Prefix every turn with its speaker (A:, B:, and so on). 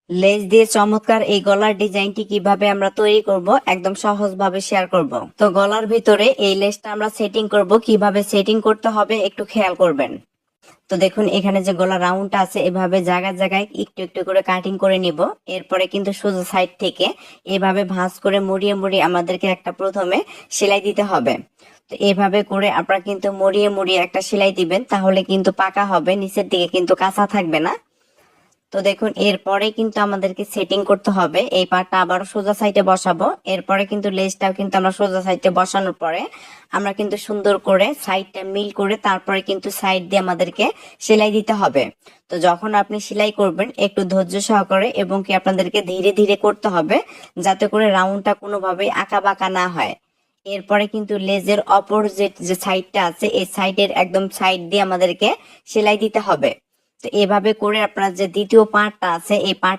A: Less দিয়ে চমৎকার এই গলার ডিজাইনটি কিভাবে আমরা তৈরি করব একদম সহজভাবে শেয়ার করব। তো গলার ভিতরে এই লেসটা আমরা সেটিং করব, কিভাবে সেটিং করতে হবে একটু খেয়াল করবেন। তো দেখুন এখানে যে গলা রাউন্ডটা আছে এভাবে জায়গায় জায়গায় একটু একটু করে কাটিং করে নিব। এরপরে কিন্তু সোজা সাইড থেকে এভাবে ভাঁজ করে মুড়িয়ে মুড়িয়ে আমাদেরকে একটা প্রথমে সেলাই দিতে হবে। তো এভাবে করে আপনারা কিন্তু মুড়িয়ে মুড়িয়ে একটা সেলাই দিবেন, তাহলে কিন্তু পাকা হবে, নিচের দিকে কিন্তু কাঁচা থাকবে না। তো দেখুন এরপরে কিন্তু আমাদেরকে সেটিং করতে হবে, এই পার্টটা আবারও সোজা সাইডে বসাবো। এরপরে কিন্তু লেসটাও কিন্তু আমরা সোজা সাইডে বসানোর পরে আমরা কিন্তু সুন্দর করে সাইডটা মিল করে তারপরে কিন্তু সাইড দিয়ে আমাদেরকে সেলাই দিতে হবে। তো যখন আপনি সেলাই করবেন একটু ধৈর্য সহকারে এবং কি আপনাদেরকে ধীরে ধীরে করতে হবে, যাতে করে রাউন্ডটা কোনোভাবেই আঁকা বাঁকা না হয়। এরপরে কিন্তু লেজের অপোজিট যে সাইডটা আছে এই সাইডের একদম সাইড দিয়ে আমাদেরকে সেলাই দিতে হবে। তো এভাবে করে আপনার যে দ্বিতীয় পার্টটা আছে এই পার্ট